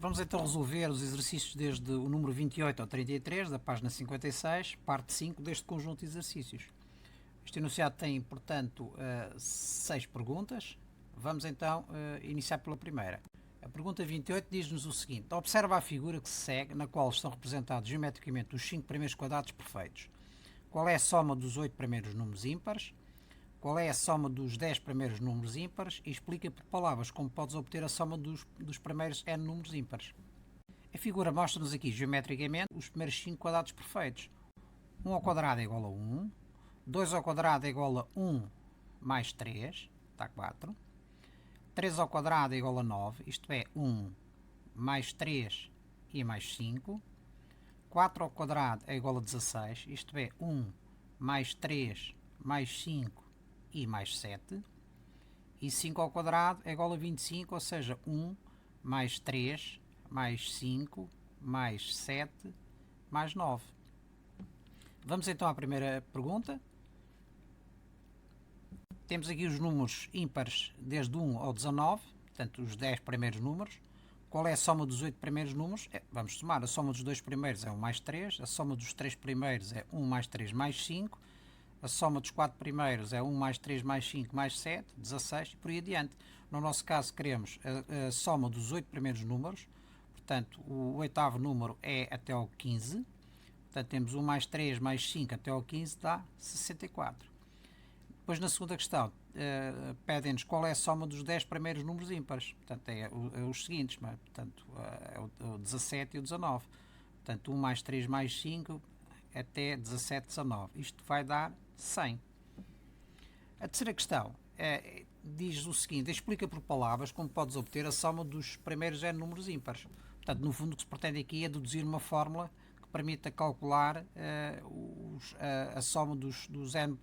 Vamos então resolver os exercícios desde o número 28 ao 33, da página 56, parte 5 deste conjunto de exercícios. Este enunciado tem, portanto, 6 perguntas. Vamos então iniciar pela primeira. A pergunta 28 diz-nos o seguinte: observa a figura que se segue, na qual estão representados geometricamente os 5 primeiros quadrados perfeitos. Qual é a soma dos 8 primeiros números ímpares? Qual é a soma dos 10 primeiros números ímpares? E explica por palavras como podes obter a soma dos primeiros n números ímpares. A figura mostra-nos aqui geometricamente os primeiros 5 quadrados perfeitos. 1 ao quadrado é igual a 1, 2 ao quadrado é igual a 1 mais 3, está 4. 3 ao quadrado é igual a 9, isto é 1 mais 3 e mais 5. 4 ao quadrado é igual a 16, isto é 1 mais 3 mais 5 e mais 7. E 5 ao quadrado é igual a 25, ou seja, 1 mais 3 mais 5 mais 7 mais 9. Vamos então à primeira pergunta. Temos aqui os números ímpares desde 1 ao 19, portanto os 10 primeiros números. Qual é a soma dos 8 primeiros números? Vamos somar. A soma dos 2 primeiros é 1 mais 3, a soma dos 3 primeiros é 1 mais 3 mais 5, a soma dos 4 primeiros é 1 mais 3 mais 5 mais 7, 16 e por aí adiante. No nosso caso queremos a soma dos 8 primeiros números, portanto o oitavo número é até ao 15, portanto temos 1 mais 3 mais 5 até ao 15 dá 64. Depois na segunda questão pedem-nos qual é a soma dos 10 primeiros números ímpares, portanto é os seguintes, portanto, é o 17 e o 19, portanto 1 mais 3 mais 5 até 17, 19, isto vai dar 100. A terceira questão diz o seguinte: explica por palavras como podes obter a soma dos primeiros n números ímpares. Portanto, no fundo o que se pretende aqui é deduzir uma fórmula que permita calcular a soma dos n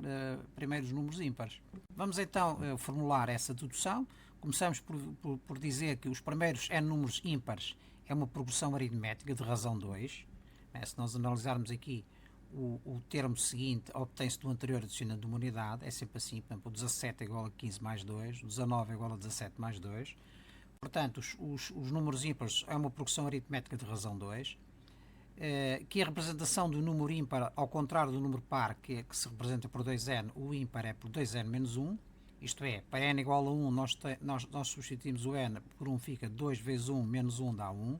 primeiros números ímpares. Vamos então formular essa dedução. Começamos por dizer que os primeiros n números ímpares é uma progressão aritmética de razão 2. Se nós analisarmos aqui o termo seguinte obtém-se do anterior adicionando uma unidade, é sempre assim. Portanto, o 17 é igual a 15 mais 2, o 19 é igual a 17 mais 2. Portanto, os números ímpares é uma progressão aritmética de razão 2, que a representação do número ímpar, ao contrário do número par, que se representa por 2n, o ímpar é por 2n menos 1, isto é, para n igual a 1 nós substituímos o n por 1, fica 2 vezes 1 menos 1 dá 1,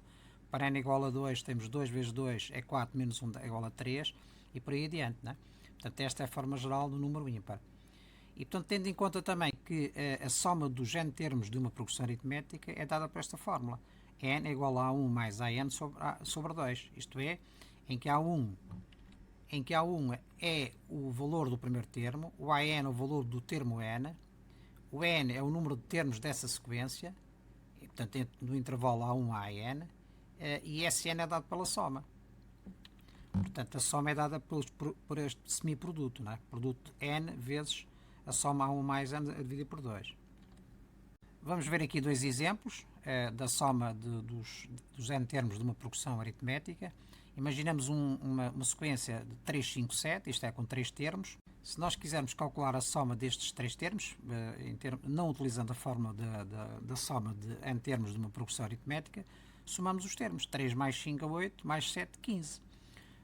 para n igual a 2 temos 2 vezes 2 é 4 menos 1 é igual a 3, e por aí adiante, né? Portanto, esta é a forma geral do número ímpar. E, portanto, tendo em conta também que a soma dos n termos de uma progressão aritmética é dada por esta fórmula. N é igual a 1 mais AN sobre 2, isto é, em que A1 é o valor do primeiro termo, o AN é o valor do termo N, o N é o número de termos dessa sequência, e, portanto, no intervalo A1 a AN, e SN é dado pela soma. Portanto, a soma é dada por este semiproduto, não é? Produto N vezes a soma A1 mais N dividido por 2. Vamos ver aqui dois exemplos da soma dos n termos de uma progressão aritmética. Imaginamos uma sequência de 3, 5, 7, isto é, com 3 termos. Se nós quisermos calcular a soma destes 3 termos, não utilizando a fórmula da soma de n termos de uma progressão aritmética, somamos os termos. 3 mais 5 é 8, mais 7, 15.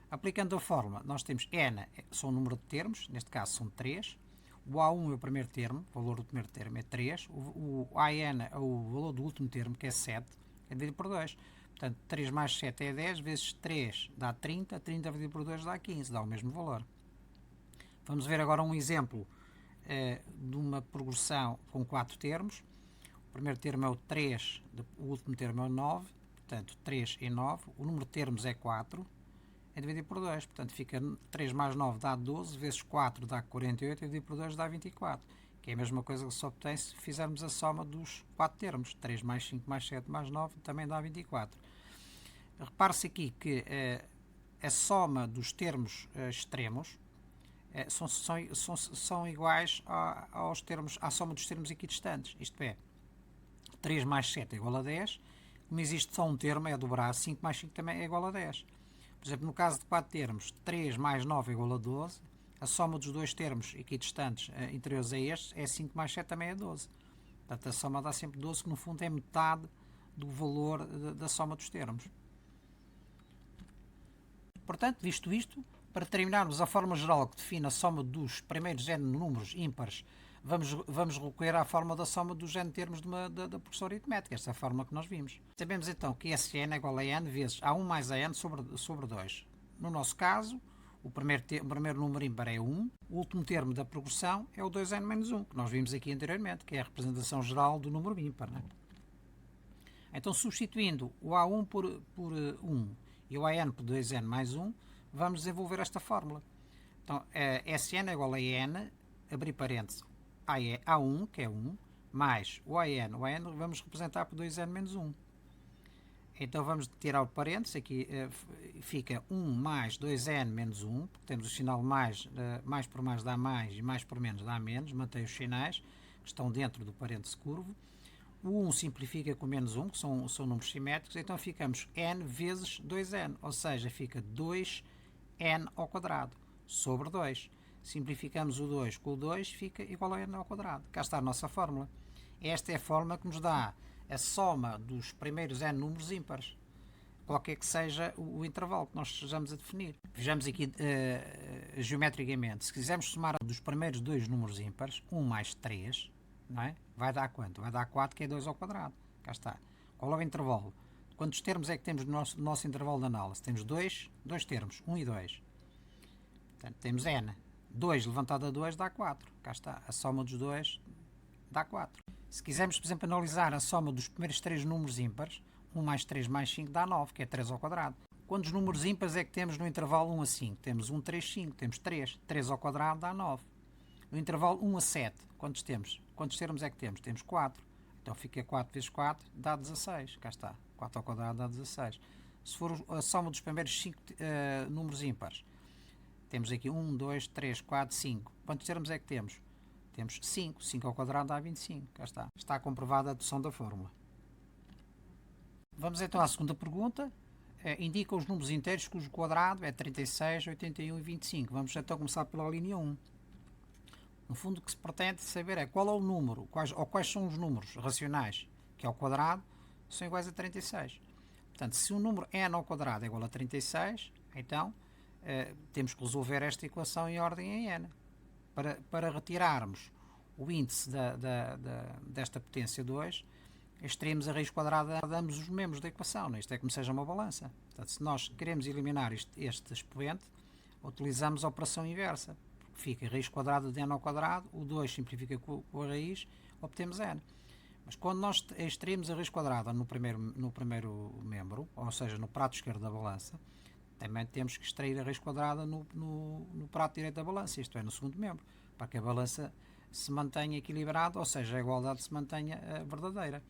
Aplicando a fórmula, nós temos n, são o número de termos, neste caso são 3. O A1 é o primeiro termo, o valor do primeiro termo é 3. O AN é o valor do último termo, que é 7, é dividido por 2. Portanto, 3 mais 7 é 10, vezes 3 dá 30, 30 dividido por 2 dá 15, dá o mesmo valor. Vamos ver agora um exemplo de uma progressão com 4 termos. O primeiro termo é o 3, o último termo é o 9, portanto 3 e 9. O número de termos é 4. É dividido por 2, portanto fica 3 mais 9 dá 12, vezes 4 dá 48, dividido por 2 dá 24, que é a mesma coisa que se obtém se fizermos a soma dos 4 termos. 3 mais 5 mais 7 mais 9 também dá 24. Repare-se aqui que a soma dos termos extremos são iguais à soma dos termos equidistantes, isto é, 3 mais 7 é igual a 10, como existe só um termo, é dobrar, 5 mais 5 também é igual a 10. Por exemplo, no caso de 4 termos, 3 mais 9 é igual a 12, a soma dos dois termos equidistantes anteriores a estes é 5 mais 7 também é 12. Portanto, a soma dá sempre 12, que no fundo é metade do valor da soma dos termos. Portanto, visto isto, para terminarmos a forma geral que define a soma dos primeiros n números ímpares, vamos recorrer à forma da soma dos n termos da progressão aritmética, esta é a forma que nós vimos. Sabemos então que Sn é igual a n vezes A1 mais AN sobre 2. No nosso caso, o primeiro número ímpar é 1, o último termo da progressão é o 2n menos 1, que nós vimos aqui anteriormente, que é a representação geral do número ímpar. Não é? Então, substituindo o A1 por 1 e o AN por 2n mais 1, vamos desenvolver esta fórmula. Então, Sn é igual a n, abrir parênteses, A1, que é 1, mais o AN vamos representar por 2n menos 1. Então vamos tirar o parênteses, aqui fica 1 mais 2n menos 1, porque temos o sinal mais, mais por mais dá mais e mais por menos dá menos, mantém os sinais que estão dentro do parênteses curvo. O 1 simplifica com menos 1, que são números simétricos, então ficamos n vezes 2n, ou seja, fica 2n ao quadrado sobre 2. Simplificamos o 2 com o 2, fica igual a n ao quadrado. Cá está a nossa fórmula. Esta é a fórmula que nos dá a soma dos primeiros n números ímpares, qualquer que seja o intervalo que nós estejamos a definir. Vejamos aqui geometricamente, se quisermos somar dos primeiros dois números ímpares, 1 mais 3, não é? Vai dar quanto? Vai dar 4, que é 2 ao quadrado. Cá está. Qual é o intervalo? Quantos termos é que temos no nosso intervalo de análise? Temos dois termos, 1 e 2. Portanto, temos n. 2 levantado a 2 dá 4. Cá está. A soma dos dois dá 4. Se quisermos, por exemplo, analisar a soma dos primeiros 3 números ímpares, 1 mais 3 mais 5 dá 9, que é 3 ao quadrado. Quantos números ímpares é que temos no intervalo 1 a 5? Temos 1, 3, 5. Temos 3. 3 ao quadrado dá 9. No intervalo 1 a 7, quantos temos? Quantos termos é que temos? Temos 4. Então fica 4 vezes 4 dá 16. Cá está. 4 ao quadrado dá 16. Se for a soma dos primeiros 5 números ímpares, temos aqui 1, 2, 3, 4, 5. Quantos termos é que temos? Temos 5. 5 ao quadrado dá 25. Cá está. Está comprovada a dedução da fórmula. Vamos então à segunda pergunta. Indica os números inteiros cujo quadrado é 36, 81 e 25. Vamos então começar pela linha 1. No fundo, o que se pretende saber é qual é o número, quais são os números racionais que ao quadrado são iguais a 36. Portanto, se o número n ao quadrado é igual a 36, então temos que resolver esta equação em ordem em n. Para retirarmos o índice desta potência 2, extraímos a raiz quadrada de ambos os membros da equação. Isto é como seja uma balança. Portanto, se nós queremos eliminar este expoente, utilizamos a operação inversa. Porque fica raiz quadrada de n ao quadrado, o 2 simplifica com a raiz, obtemos n. Mas quando nós extraímos a raiz quadrada no primeiro membro, ou seja, no prato esquerdo da balança, também temos que extrair a raiz quadrada no prato direito da balança, isto é, no segundo membro, para que a balança se mantenha equilibrada, ou seja, a igualdade se mantenha verdadeira.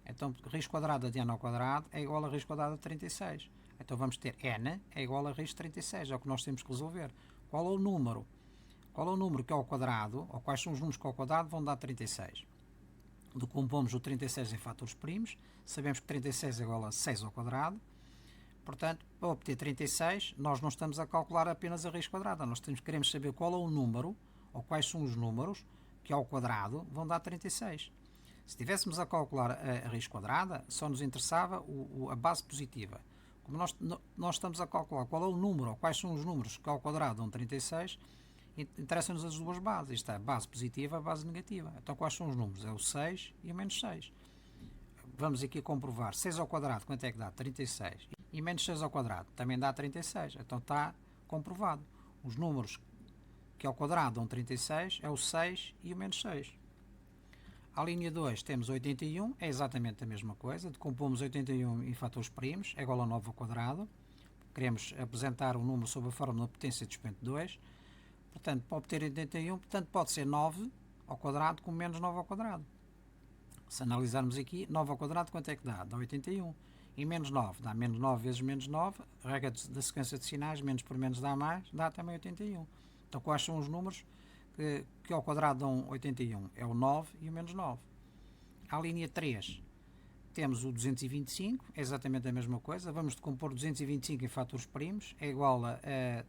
Então, raiz quadrada de n ao quadrado é igual a raiz quadrada de 36. Então, vamos ter n é igual a raiz de 36, é o que nós temos que resolver. Qual é o número? Qual é o número que ao quadrado, ou quais são os números que ao quadrado vão dar 36? Decompomos o 36 em fatores primos, sabemos que 36 é igual a 6 ao quadrado. Portanto, para obter 36, nós não estamos a calcular apenas a raiz quadrada, nós queremos saber qual é o número, ou quais são os números, que ao quadrado vão dar 36. Se estivéssemos a calcular a raiz quadrada, só nos interessava a base positiva. Como nós estamos a calcular qual é o número, ou quais são os números que ao quadrado dão 36, interessam-nos as duas bases, isto é, a base positiva e a base negativa. Então, quais são os números? É o 6 e o menos 6. Vamos aqui comprovar. 6 ao quadrado, quanto é que dá? 36. E menos 6 ao quadrado também dá 36. Então está comprovado. Os números que ao quadrado dão 36 é o 6 e o menos 6. À linha 2 temos 81, é exatamente a mesma coisa. Decompomos 81 em fatores primos, é igual a 9 ao quadrado. Queremos apresentar o número sob a forma da potência de expoente 2. Portanto, para obter 81, pode ser 9 ao quadrado com menos 9 ao quadrado. Se analisarmos aqui, 9 ao quadrado, quanto é que dá? Dá 81. E menos 9 dá menos 9 vezes menos 9. Regra da sequência de sinais, menos por menos dá mais, dá também 81. Então, quais são os números que ao quadrado dão 81? É o 9 e o menos 9. À linha 3, temos o 225, é exatamente a mesma coisa. Vamos decompor 225 em fatores primos, é igual a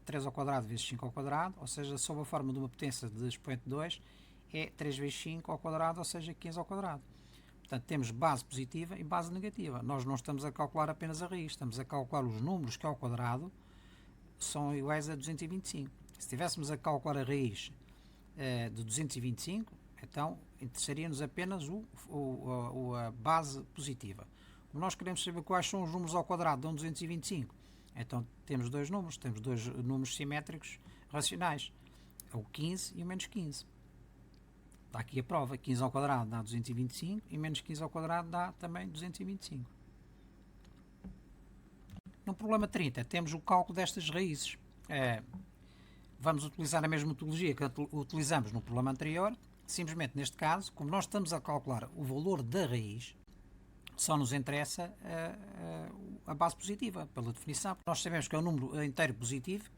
3 ao quadrado vezes 5 ao quadrado, ou seja, sob a forma de uma potência de expoente 2, é 3 vezes 5 ao quadrado, ou seja, 15 ao quadrado. Portanto, temos base positiva e base negativa. Nós não estamos a calcular apenas a raiz, estamos a calcular os números que ao quadrado são iguais a 225. Se estivéssemos a calcular a raiz de 225, então interessaria-nos apenas a base positiva. Como nós queremos saber quais são os números ao quadrado de 225, então temos dois números simétricos racionais, o 15 e o menos 15. Está aqui a prova, 15 ao quadrado dá 225 e menos 15 ao quadrado dá também 225. No problema 30 temos o cálculo destas raízes. Vamos utilizar a mesma metodologia que utilizamos no problema anterior, simplesmente neste caso, como nós estamos a calcular o valor da raiz, só nos interessa a base positiva, pela definição. Nós sabemos que é um número inteiro positivo,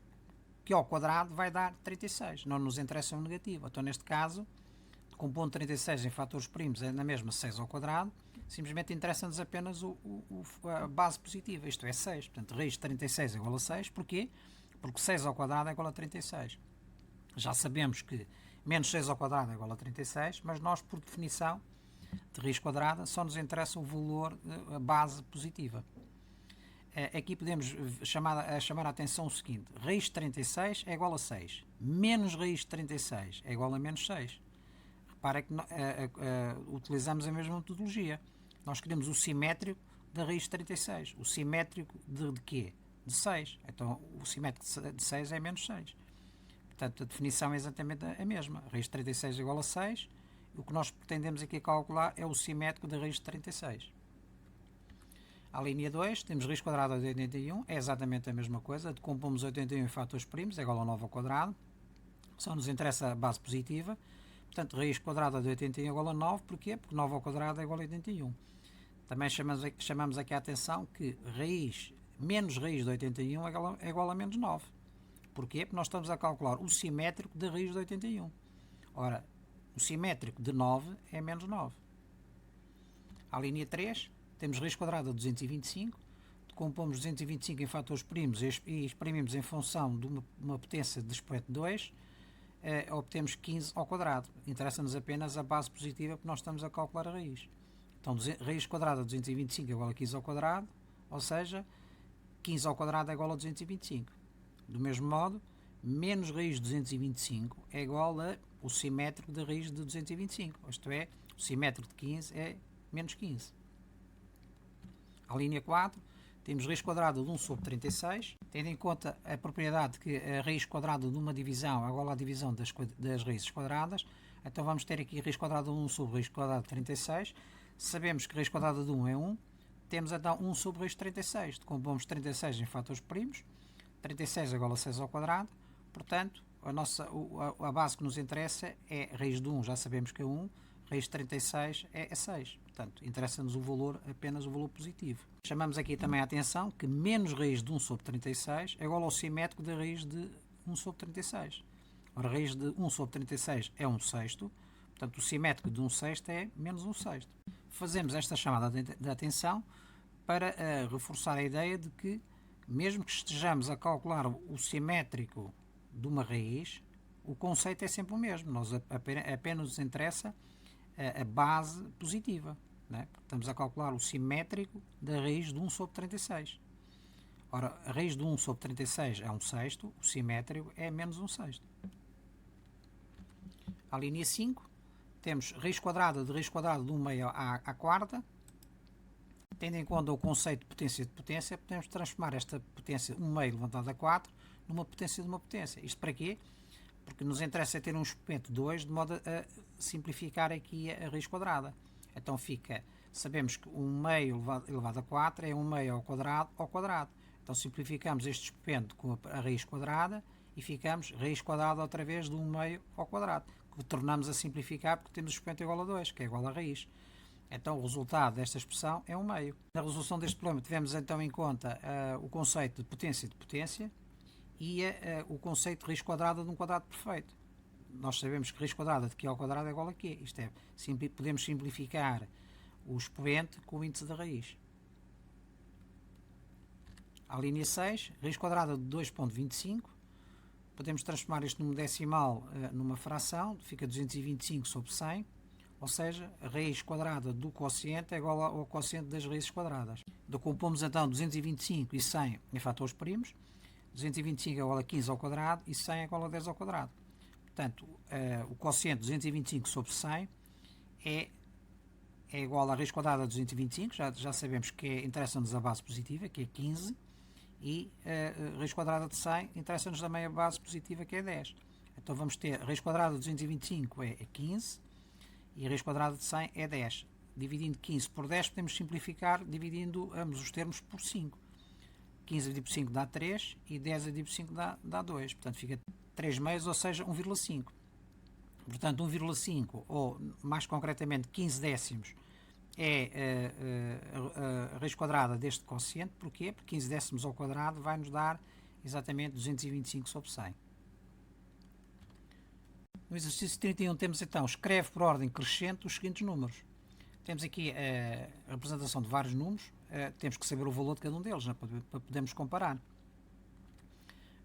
que ao quadrado vai dar 36, não nos interessa o negativo. Então neste caso, compondo 36 em fatores primos é na mesma 6 ao quadrado, simplesmente interessa-nos apenas a base positiva, isto é 6. Portanto, raiz de 36 é igual a 6. Porquê? Porque 6 ao quadrado é igual a 36. Já sabemos que menos 6 ao quadrado é igual a 36, mas nós, por definição de raiz quadrada, só nos interessa o valor, a base positiva. Aqui podemos chamar a atenção o seguinte: raiz de 36 é igual a 6, menos raiz de 36 é igual a menos 6. Repara que utilizamos a mesma metodologia. Nós queremos o simétrico da raiz de 36. O simétrico de quê? De 6. Então, o simétrico de 6 é menos 6. Portanto, a definição é exatamente a mesma. A raiz de 36 é igual a 6. O que nós pretendemos aqui calcular é o simétrico da raiz de 36. À linha 2, temos raiz quadrada de 81. É exatamente a mesma coisa. Decompomos 81 em fatores primos, é igual a 9 ao quadrado. Só nos interessa a base positiva. Portanto, raiz quadrada de 81 é igual a 9. Porquê? Porque 9 ao quadrado é igual a 81. Também chamamos aqui a atenção que menos raiz de 81 é igual a menos 9. Porquê? Porque nós estamos a calcular o simétrico da raiz de 81. Ora, o simétrico de 9 é menos 9. À linha 3, temos raiz quadrada de 225. Decompomos 225 em fatores primos e exprimimos em função de uma potência de expoente 2. Obtemos 15 ao quadrado. Interessa-nos apenas a base positiva porque nós estamos a calcular a raiz. Então, raiz quadrada de 225 é igual a 15 ao quadrado, ou seja, 15 ao quadrado é igual a 225. Do mesmo modo, menos raiz de 225 é igual a o simétrico da raiz de 225, isto é, o simétrico de 15 é menos 15. À linha 4, temos raiz quadrada de 1 sobre 36, tendo em conta a propriedade que a raiz quadrada de uma divisão é igual à divisão das raízes quadradas, então vamos ter aqui raiz quadrada de 1 sobre raiz quadrada de 36. Sabemos que raiz quadrada de 1 é 1, temos então 1 sobre raiz de 36. Decompomos 36 em fatores primos, 36 é igual a 6 ao quadrado, portanto, a base que nos interessa é raiz de 1, já sabemos que é 1, raiz de 36 é 6. Portanto, interessa-nos apenas o valor positivo. Chamamos aqui também a atenção que menos raiz de 1 sobre 36 é igual ao simétrico da raiz de 1 sobre 36. Ora, raiz de 1 sobre 36 é 1 sexto, portanto, o simétrico de 1 sexto é menos 1 sexto. Fazemos esta chamada de atenção para reforçar a ideia de que, mesmo que estejamos a calcular o simétrico de uma raiz, o conceito é sempre o mesmo. Apenas nos interessa a base positiva, né? Estamos a calcular o simétrico da raiz de 1 sobre 36. Ora, a raiz de 1 sobre 36 é 1 sexto, o simétrico é menos 1 sexto. À linha 5, temos raiz quadrada de 1 meio à quarta. Tendo em conta o conceito de potência, podemos transformar esta potência 1 meio levantado a 4 numa potência de uma potência. Isto para quê? Porque nos interessa ter um expoente 2 de modo a simplificar aqui a raiz quadrada. Então sabemos que 1 meio elevado a 4 é 1 meio ao quadrado. Então simplificamos este expoente com a raiz quadrada e ficamos raiz quadrada outra vez de 1 meio ao quadrado, que tornamos a simplificar porque temos o expoente igual a 2, que é igual à raiz. Então o resultado desta expressão é 1 meio. Na resolução deste problema tivemos então em conta o conceito de potência e o conceito de raiz quadrada de um quadrado perfeito. Nós sabemos que raiz quadrada de Q ao quadrado é igual a Q. Isto é, podemos simplificar o expoente com o índice da raiz. À linha 6, raiz quadrada de 2,25. Podemos transformar este número decimal numa fração, fica 225 sobre 100. ou seja, a raiz quadrada do quociente é igual ao quociente das raízes quadradas. Decompomos então 225 e 100 em fatores primos, 225 é igual a 15 ao quadrado e 100 é igual a 10 ao quadrado. Portanto, o quociente 225 sobre 100 é igual à raiz quadrada de 225, já sabemos que interessa-nos a base positiva, que é 15, e a raiz quadrada de 100 interessa-nos também a base positiva, que é 10. Então vamos ter a raiz quadrada de 225 é 15 e a raiz quadrada de 100 é 10. Dividindo 15 por 10 podemos simplificar dividindo ambos os termos por 5. 15 dividido por 5 dá 3 e 10 dividido por 5 dá 2. Portanto fica 3 meios, ou seja, 1,5. Portanto 1,5 ou mais concretamente 15 décimos é a raiz quadrada deste quociente. Porquê? Porque 15 décimos ao quadrado vai nos dar exatamente 225 sobre 100. No exercício 31 temos então, escreve por ordem crescente os seguintes números. Temos aqui a representação de vários números, temos que saber o valor de cada um deles, né, para podermos comparar.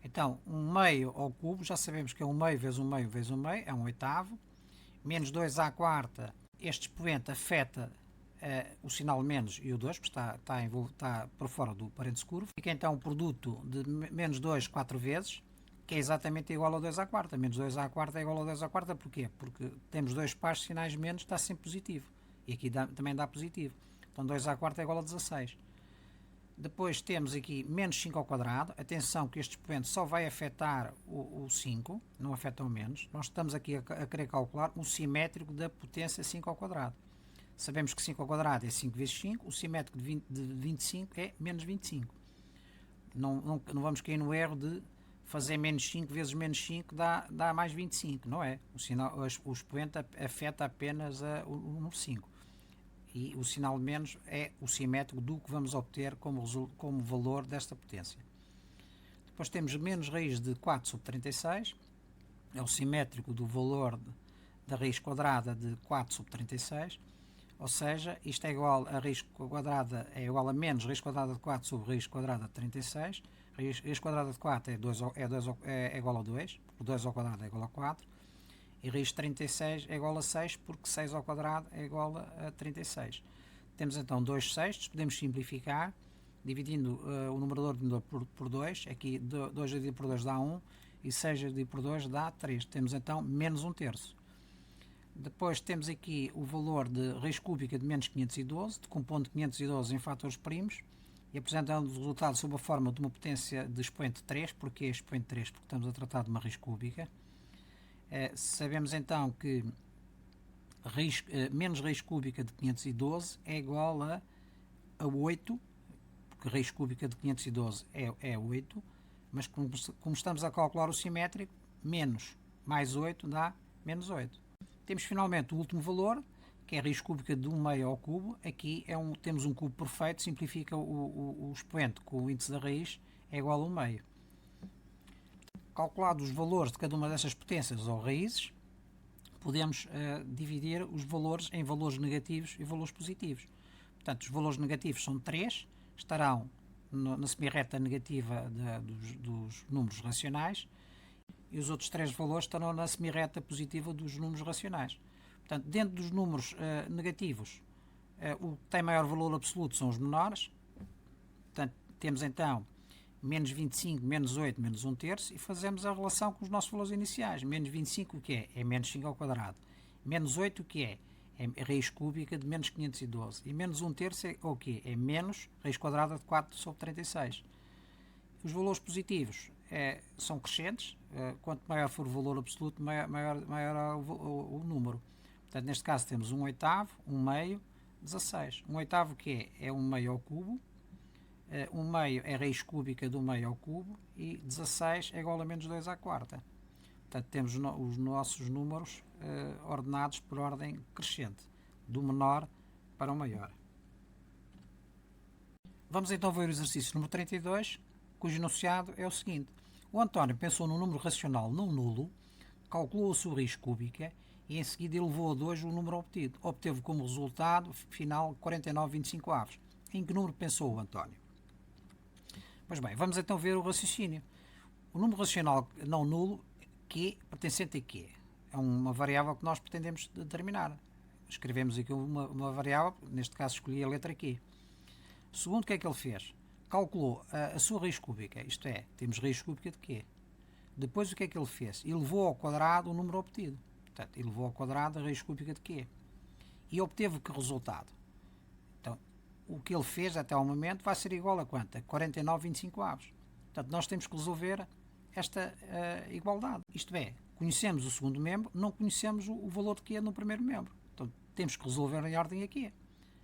Então, 1 meio ao cubo, já sabemos que é 1 meio vezes 1 meio vezes 1 meio, é 1 oitavo. Menos 2 à quarta, este expoente afeta o sinal menos e o 2, porque está por fora do parênteses curvo. Fica então o produto de menos 2 4 vezes, que é exatamente igual ao 2 à quarta. Menos 2 à quarta é igual ao 2 à quarta, porquê? Porque temos dois pares de sinais menos, está sempre positivo. E aqui também dá positivo. Então 2 à quarta é igual a 16. Depois temos aqui menos 5 ao quadrado. Atenção que este expoente só vai afetar o 5, não afeta o menos. Nós estamos aqui a querer calcular o simétrico da potência 5 ao quadrado. Sabemos que 5 ao quadrado é 5 vezes 5, o simétrico de 25 é menos 25. Não vamos cair no erro de fazer menos 5 vezes menos 5 dá mais 25, não é? O expoente afeta apenas o número 5. E o sinal menos é o simétrico do que vamos obter como valor desta potência. Depois temos menos raiz de 4 sobre 36, é o simétrico do valor da raiz quadrada de 4 sobre 36, ou seja, isto é igual a raiz quadrada é igual a menos raiz quadrada de 4 sobre raiz quadrada de 36. Raiz quadrada de 4 é igual a 2, porque 2 ao quadrado é igual a 4. E raiz de 36 é igual a 6, porque 6 ao quadrado é igual a 36. Temos então 2 sextos, podemos simplificar, dividindo o numerador por 2. Aqui 2 dividido por 2 dá 1, e 6 dividido por 2 dá 3. Temos então menos 1 terço. Depois temos aqui o valor de raiz cúbica de menos 512, decompondo 512 em fatores primos, e apresentando o resultado sob a forma de uma potência de expoente 3. Porquê expoente 3? Porque estamos a tratar de uma raiz cúbica. Sabemos então que menos raiz cúbica de 512 é igual a 8, porque raiz cúbica de 512 é 8, mas como estamos a calcular o simétrico, menos mais 8 dá menos 8. Temos finalmente o último valor, que é a raiz cúbica de 1 meio ao cubo. Aqui temos um cubo perfeito, simplifica o expoente com o índice da raiz é igual a 1 meio. Calculados os valores de cada uma dessas potências ou raízes, podemos dividir os valores em valores negativos e valores positivos. Portanto, os valores negativos são 3, estarão na semirreta negativa dos números racionais, e os outros 3 valores estarão na semirreta positiva dos números racionais. Portanto, dentro dos números negativos, o que tem maior valor absoluto são os menores. Portanto, temos então menos 25, menos 8, menos 1 terço, e fazemos a relação com os nossos valores iniciais. Menos 25 o que é? É menos 5 ao quadrado. Menos 8 o que é? É raiz cúbica de menos 512. E menos 1 terço é o que é? É menos raiz quadrada de 4 sobre 36. Os valores positivos são crescentes. Quanto maior for o valor absoluto, maior é o número. Portanto, neste caso temos 1 oitavo, 1 meio, 16. 1 oitavo o que é? É 1 meio ao cubo. 1 meio é raiz cúbica do meio ao cubo, e 16 é igual a menos 2 à quarta. Portanto, temos os nossos números ordenados por ordem crescente, do menor para o maior. Vamos então ver o exercício número 32, cujo enunciado é o seguinte. O António pensou num número racional não nulo, calculou a sua raiz cúbica e em seguida elevou a 2 o número obtido. Obteve como resultado final 49,25 avos. Em que número pensou o António? Pois bem, vamos então ver o raciocínio. O número racional não nulo, Q, pertencente a Q, é uma variável que nós pretendemos determinar. escrevemos aqui uma variável, neste caso escolhi a letra Q. Segundo, o que é que ele fez? Calculou a sua raiz cúbica, isto é, temos raiz cúbica de Q. Depois o que é que ele fez? Elevou ao quadrado o número obtido. Portanto, elevou ao quadrado a raiz cúbica de Q. E obteve que resultado? Então, o que ele fez até ao momento vai ser igual a quanto? A 49,25 avos. Portanto, nós temos que resolver esta igualdade. Isto é, conhecemos o segundo membro, não conhecemos o valor de Q no primeiro membro. Então, temos que resolver em ordem aqui.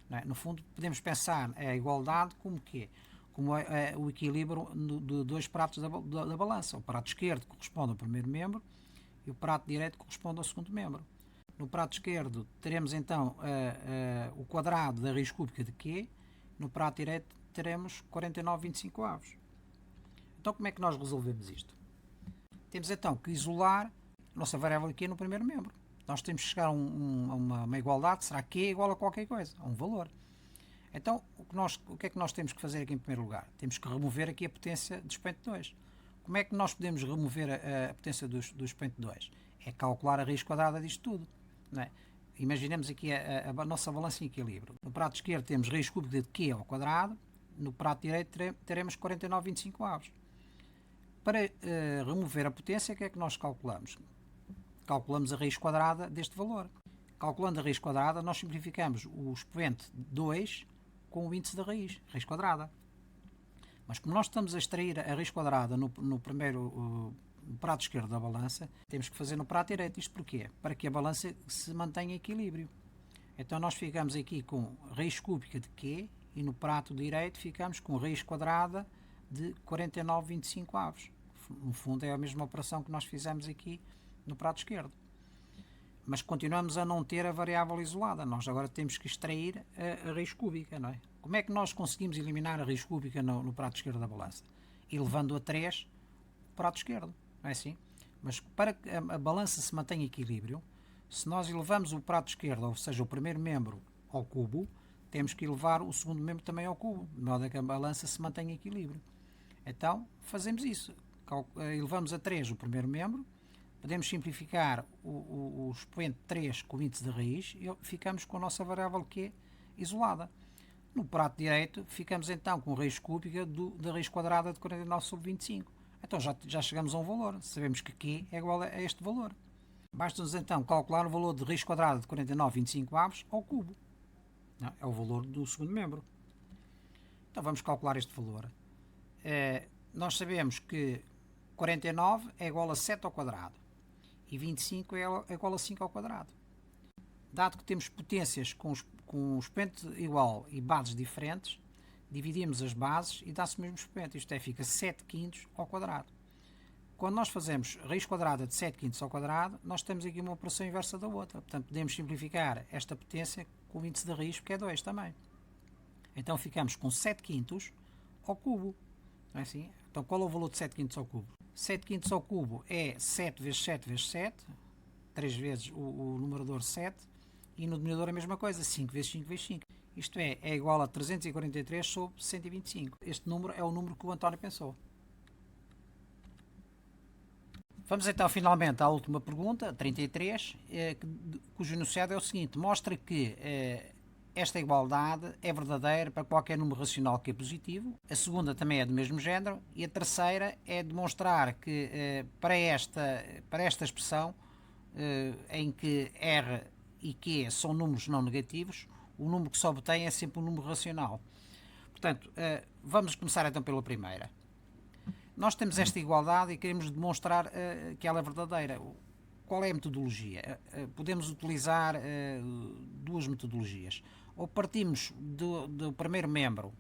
Não é? No fundo, podemos pensar a igualdade como quê? Como o equilíbrio de dois pratos da balança. O prato esquerdo corresponde ao primeiro membro e o prato direito corresponde ao segundo membro. No prato esquerdo teremos então o quadrado da raiz cúbica de Q, no prato direito teremos 49,25 avos. Então como é que nós resolvemos isto? Temos então que isolar a nossa variável Q no primeiro membro. Nós temos que chegar a uma igualdade, será Q igual a qualquer coisa, a um valor. Então, o que é que nós temos que fazer aqui em primeiro lugar? Temos que remover aqui a potência do expoente 2. Como é que nós podemos remover a potência do expoente 2? É calcular a raiz quadrada disto tudo. Não é? Imaginemos aqui a nossa balança em equilíbrio. No prato esquerdo temos raiz cúbica de Q ao quadrado, no prato direito teremos 49,25 avos. Para remover a potência, o que é que nós calculamos? Calculamos a raiz quadrada deste valor. Calculando a raiz quadrada, nós simplificamos o expoente 2 com o índice da raiz quadrada. Mas como nós estamos a extrair a raiz quadrada no primeiro no prato esquerdo da balança, temos que fazer no prato direito. Isto porquê? Para que a balança se mantenha em equilíbrio. Então nós ficamos aqui com raiz cúbica de Q e no prato direito ficamos com raiz quadrada de 49,25 avos. No fundo é a mesma operação que nós fizemos aqui no prato esquerdo. Mas continuamos a não ter a variável isolada. Nós agora temos que extrair a raiz cúbica, não é? Como é que nós conseguimos eliminar a raiz cúbica no prato esquerdo da balança? Elevando a 3 o prato esquerdo, não é assim? Mas para que a balança se mantenha em equilíbrio, se nós elevamos o prato esquerdo, ou seja, o primeiro membro, ao cubo, temos que elevar o segundo membro também ao cubo, de modo a que a balança se mantenha em equilíbrio. Então, fazemos isso. Elevamos a 3 o primeiro membro, podemos simplificar o expoente 3 com o índice de raiz e ficamos com a nossa variável Q isolada. No prato direito, ficamos então com a raiz cúbica da raiz quadrada de 49 sobre 25. Então já chegamos a um valor. Sabemos que Q é igual a este valor. Basta-nos então calcular o valor de raiz quadrada de 49,25 avos ao cubo. Não, é o valor do segundo membro. Então vamos calcular este valor. Nós sabemos que 49 é igual a 7 ao quadrado. E 25 é igual a 5 ao quadrado. Dado que temos potências com expoente igual e bases diferentes, dividimos as bases e dá-se o mesmo expoente. Isto é, fica 7 quintos ao quadrado. Quando nós fazemos raiz quadrada de 7 quintos ao quadrado, nós temos aqui uma operação inversa da outra. Portanto, podemos simplificar esta potência com o índice da raiz, que é 2 também. Então ficamos com 7 quintos ao cubo. Não é assim? Então qual é o valor de 7 quintos ao cubo? 7 quintos ao cubo é 7 vezes 7 vezes 7, 3 vezes o numerador 7, e no denominador a mesma coisa, 5 vezes 5 vezes 5. Isto é igual a 343 sobre 125. Este número é o número que o António pensou. Vamos então finalmente à última pergunta, 33, cujo enunciado é o seguinte: mostra que esta igualdade é verdadeira para qualquer número racional que é positivo. A segunda também é do mesmo género. E a terceira é demonstrar que para esta expressão em que R e Q são números não negativos, o número que se obtém é sempre um número racional. Portanto, vamos começar então pela primeira. Nós temos esta igualdade e queremos demonstrar que ela é verdadeira. Qual é a metodologia? Podemos utilizar duas metodologias. Ou partimos do primeiro membro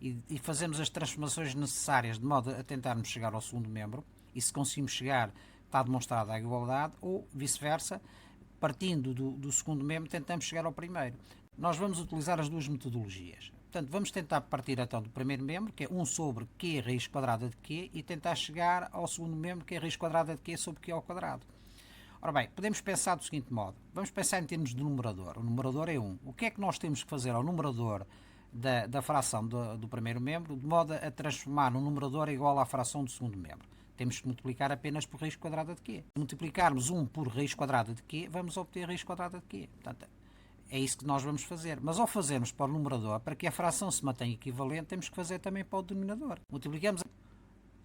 e fazemos as transformações necessárias de modo a tentarmos chegar ao segundo membro, e se conseguimos chegar está demonstrada a igualdade, ou vice-versa, partindo do segundo membro tentamos chegar ao primeiro. Nós vamos utilizar as duas metodologias. Portanto, vamos tentar partir então do primeiro membro, que é 1 sobre Q raiz quadrada de Q, e tentar chegar ao segundo membro, que é raiz quadrada de Q sobre Q ao quadrado. Ora bem, podemos pensar do seguinte modo. Vamos pensar em termos de numerador. O numerador é 1. O que é que nós temos que fazer ao numerador da fração do primeiro membro, de modo a transformar no numerador igual à fração do segundo membro? Temos que multiplicar apenas por raiz quadrada de Q. Se multiplicarmos 1 por raiz quadrada de Q, vamos obter raiz quadrada de Q. Portanto, É isso que nós vamos fazer. Mas ao fazermos para o numerador, para que a fração se mantenha equivalente, temos que fazer também para o denominador. Multiplicamos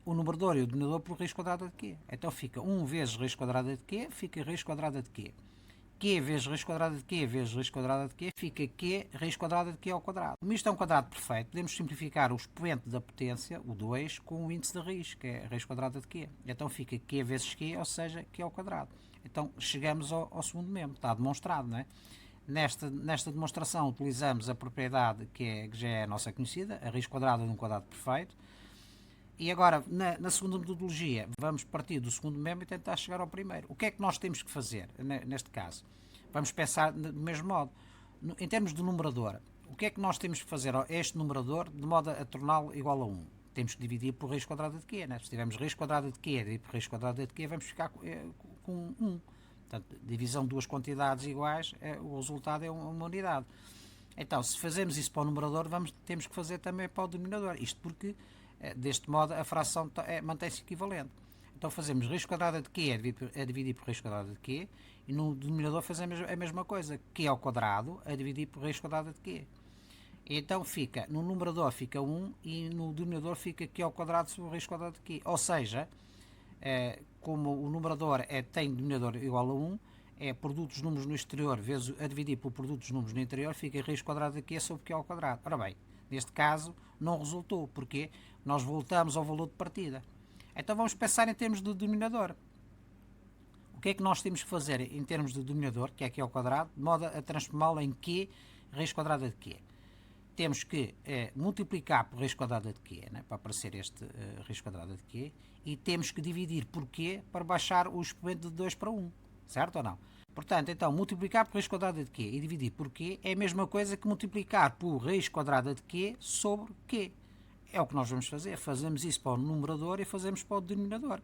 o numerador e o denominador por raiz quadrada de Q. Então fica 1 vezes raiz quadrada de Q, fica raiz quadrada de Q. Q vezes raiz quadrada de Q vezes raiz quadrada de Q, fica Q raiz quadrada de Q ao quadrado. Como isto é um quadrado perfeito, podemos simplificar o expoente da potência, o 2, com o índice da raiz, que é a raiz quadrada de Q. Então fica Q vezes Q, ou seja, Q ao quadrado. Então chegamos ao segundo membro, está demonstrado, não é? Nesta demonstração utilizamos a propriedade que já é a nossa conhecida, a raiz quadrada de um quadrado perfeito. E agora, na segunda metodologia, vamos partir do segundo membro e tentar chegar ao primeiro. O que é que nós temos que fazer neste caso? Vamos pensar do mesmo modo. Em termos de numerador, o que é que nós temos que fazer a este numerador de modo a torná-lo igual a 1? Temos que dividir por raiz quadrada de Q, né? Se tivermos raiz quadrada de Q dividir por raiz quadrada de Q, vamos ficar com 1. Portanto, divisão de duas quantidades iguais, o resultado é uma unidade. Então, se fazemos isso para o numerador, temos que fazer também para o denominador. Isto porque, deste modo, a fração mantém-se equivalente. Então fazemos raiz quadrada de Q a dividir por raiz quadrada de Q, e no denominador fazemos a mesma coisa, Q ao quadrado a dividir por raiz quadrada de Q. Então fica, no numerador fica 1 e no denominador fica Q ao quadrado sobre raiz quadrada de Q. Ou seja, como o numerador tem denominador igual a 1, é produto dos números no exterior vezes a dividir pelo produto dos números no interior, fica raiz quadrada de Q sobre Q ao quadrado. Ora bem, neste caso não resultou, porque nós voltamos ao valor de partida. Então vamos pensar em termos de denominador. O que é que nós temos que fazer em termos de denominador, que é Q ao quadrado, de modo a transformá-lo em Q raiz quadrada de Q? Temos que multiplicar por raiz quadrada de Q, né, para aparecer este raiz quadrada de Q, e temos que dividir por Q para baixar o expoente de 2 para 1, certo ou não? Portanto, então, multiplicar por raiz quadrada de Q e dividir por Q é a mesma coisa que multiplicar por raiz quadrada de Q sobre Q. É o que nós vamos fazer. Fazemos isso para o numerador e fazemos para o denominador.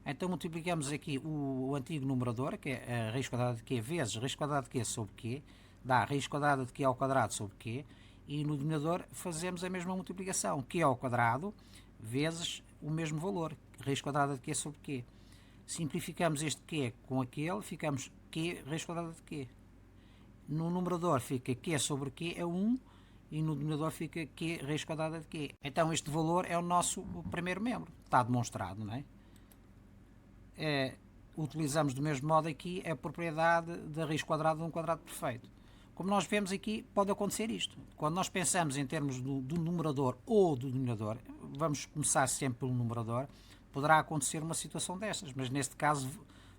Então multiplicamos aqui o antigo numerador, que é a raiz quadrada de Q vezes raiz quadrada de Q sobre Q, dá raiz quadrada de Q ao quadrado sobre Q, e no denominador fazemos a mesma multiplicação, Q ao quadrado vezes o mesmo valor, raiz quadrada de Q sobre Q. Simplificamos este Q com aquele, ficamos Q raiz quadrada de Q. No numerador fica Q sobre Q é 1, e no denominador fica Q raiz quadrada de Q. Então este valor é o nosso primeiro membro, está demonstrado, não é? Utilizamos do mesmo modo aqui a propriedade da raiz quadrada de um quadrado perfeito. Como nós vemos aqui, pode acontecer isto. Quando nós pensamos em termos do numerador ou do denominador, vamos começar sempre pelo numerador, poderá acontecer uma situação destas, mas neste caso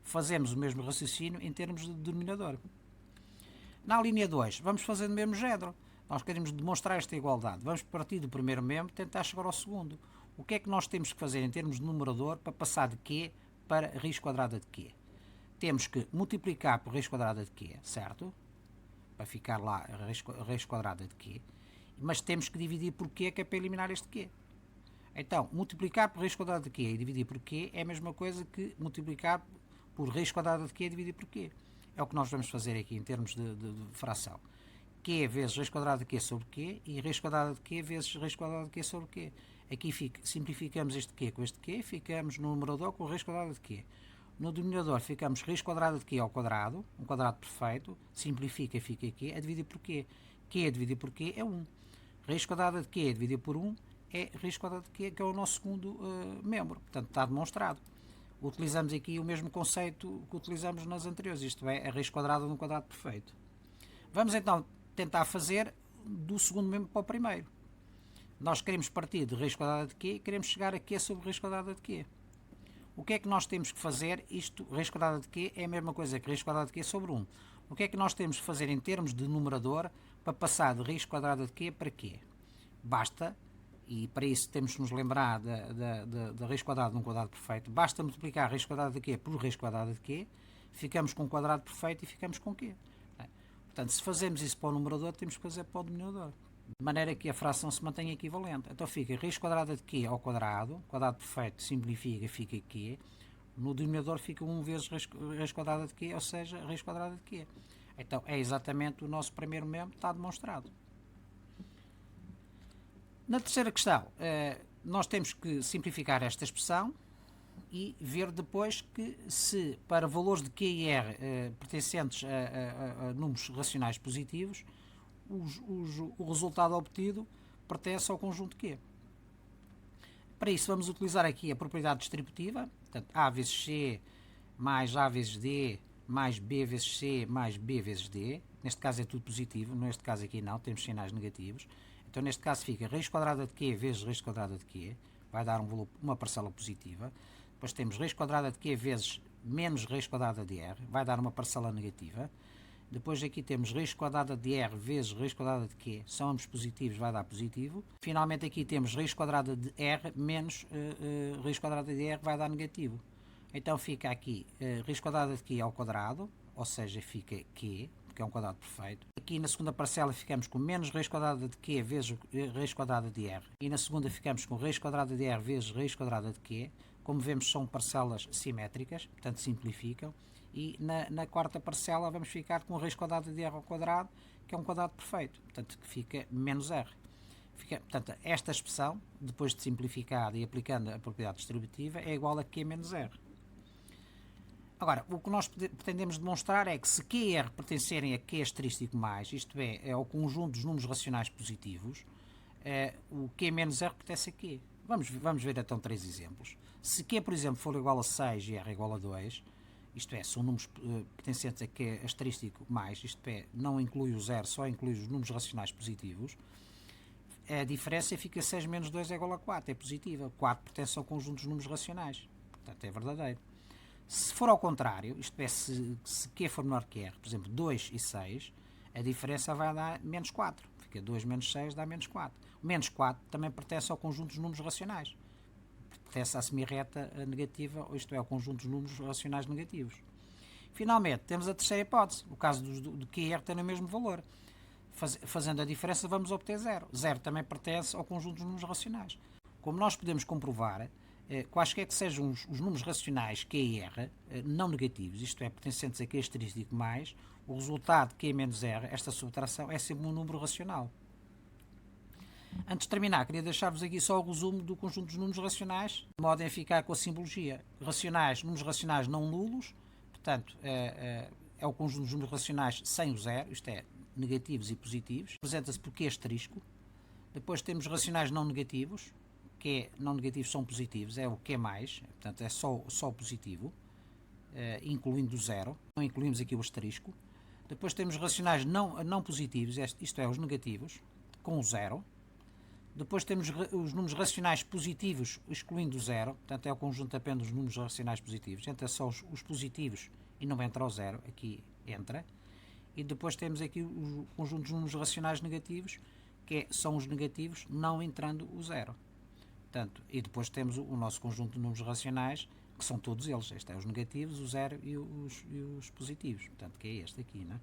fazemos o mesmo raciocínio em termos de denominador. Na linha 2, vamos fazer do mesmo género. Nós queremos demonstrar esta igualdade. Vamos partir do primeiro membro e tentar chegar ao segundo. O que é que nós temos que fazer em termos de numerador para passar de Q para raiz quadrada de Q? Temos que multiplicar por raiz quadrada de Q, certo? Para ficar lá a raiz quadrada de Q. Mas temos que dividir por Q, que é para eliminar este Q. Então, multiplicar por raiz quadrada de Q e dividir por Q é a mesma coisa que multiplicar por raiz quadrada de Q e dividir por Q. É o que nós vamos fazer aqui em termos de fração. Q vezes raiz quadrada de Q sobre Q e raiz quadrada de Q vezes raiz quadrada de Q sobre Q. Aqui simplificamos este Q com este Q, ficamos no numerador com raiz quadrada de Q. No denominador ficamos raiz quadrada de Q ao quadrado, um quadrado perfeito, simplifica e fica Q, a dividir por Q. Q a dividir por Q é 1. Raiz quadrada de Q a dividir por 1 é raiz quadrada de Q, que é o nosso segundo membro. Portanto, está demonstrado. Utilizamos aqui o mesmo conceito que utilizamos nas anteriores, isto é, a raiz quadrada de um quadrado perfeito. Vamos então tentar fazer do segundo membro para o primeiro. Nós queremos partir de raiz quadrada de Q e queremos chegar a Q sobre raiz quadrada de Q. O que é que nós temos que fazer? Isto, raiz quadrada de Q é a mesma coisa que raiz quadrada de Q sobre 1. O que é que nós temos que fazer em termos de numerador para passar de raiz quadrada de Q para Q? Basta, e para isso temos que nos lembrar da raiz quadrada de um quadrado perfeito, basta multiplicar a raiz quadrada de Q por raiz quadrada de Q, ficamos com um quadrado perfeito e ficamos com Q. Portanto, se fazemos isso para o numerador, temos que fazer para o denominador. De maneira que a fração se mantenha equivalente. Então fica raiz quadrada de Q ao quadrado, quadrado perfeito simplifica, fica Q. No denominador fica 1 vezes raiz quadrada de Q, ou seja, raiz quadrada de Q. Então é exatamente o nosso primeiro membro, está demonstrado. Na terceira questão, nós temos que simplificar esta expressão e ver depois que se para valores de Q e R pertencentes a números racionais positivos, o resultado obtido pertence ao conjunto Q. Para isso vamos utilizar aqui a propriedade distributiva, portanto A vezes C mais A vezes D mais B vezes C mais B vezes D. Neste caso é tudo positivo, neste caso aqui não, temos sinais negativos. Então neste caso fica raiz quadrada de Q vezes raiz quadrada de Q, vai dar uma parcela positiva. Depois temos raiz quadrada de Q vezes menos raiz quadrada de R, vai dar uma parcela negativa. Depois aqui temos raiz quadrada de R vezes raiz quadrada de Q, são ambos positivos, vai dar positivo. Finalmente aqui temos raiz quadrada de R menos raiz quadrada de R, vai dar negativo. Então fica aqui raiz quadrada de Q ao quadrado, ou seja, fica Q, porque é um quadrado perfeito. Aqui na segunda parcela ficamos com menos raiz quadrada de Q vezes raiz quadrada de R. E na segunda ficamos com raiz quadrada de R vezes raiz quadrada de Q. Como vemos, são parcelas simétricas, portanto simplificam. E na quarta parcela vamos ficar com raiz quadrada de R ao quadrado, que é um quadrado perfeito, portanto que fica menos R. Portanto, esta expressão, depois de simplificada e aplicando a propriedade distributiva, é igual a Q menos R. Agora, o que nós pretendemos demonstrar é que se Q e R pertencerem a Q asterístico mais, isto é ao conjunto dos números racionais positivos, o Q menos R pertence a Q. Vamos ver então 3 exemplos. Se Q, por exemplo, for igual a 6 e R igual a 2, isto é, são números pertencentes a Q asterístico mais, isto é, não inclui o zero, só inclui os números racionais positivos, a diferença fica 6 menos 2 é igual a 4, é positiva. 4 pertence ao conjunto dos números racionais, portanto é verdadeiro. Se for ao contrário, isto é, se Q for menor que R, por exemplo, 2 e 6, a diferença vai dar menos 4. Fica 2 menos 6 dá menos 4. O menos 4 também pertence ao conjunto dos números racionais. Pertence à semirreta negativa, isto é, ao conjunto dos números racionais negativos. Finalmente, temos a terceira hipótese, o caso do Q e R terem o mesmo valor. Fazendo a diferença, vamos obter 0. 0 também pertence ao conjunto dos números racionais. Como nós podemos comprovar, quaisquer que sejam os números racionais Q e R não negativos, isto é, pertencentes a Q asterístico mais, o resultado de Q menos R, esta subtração, é sempre um número racional. Antes de terminar, queria deixar-vos aqui só o resumo do conjunto dos números racionais, de modo a ficar com a simbologia. Números racionais não nulos, portanto, é o conjunto dos números racionais sem o zero, isto é, negativos e positivos, representa-se por Q asterisco. Depois temos racionais não negativos, que não negativos são positivos, é o Q mais, portanto é só o positivo, incluindo o zero, não incluímos aqui o asterisco. Depois temos racionais não positivos, isto é, os negativos, com o zero. Depois temos os números racionais positivos, excluindo o zero, portanto é o conjunto apenas dos números racionais positivos, entra só os positivos e não entra o zero, aqui entra. E depois temos aqui o conjunto dos números racionais negativos, que são os negativos não entrando o zero. Portanto, e depois temos o nosso conjunto de números racionais, que são todos eles. Este é os negativos, o zero e os positivos. Portanto, que é este aqui, não é?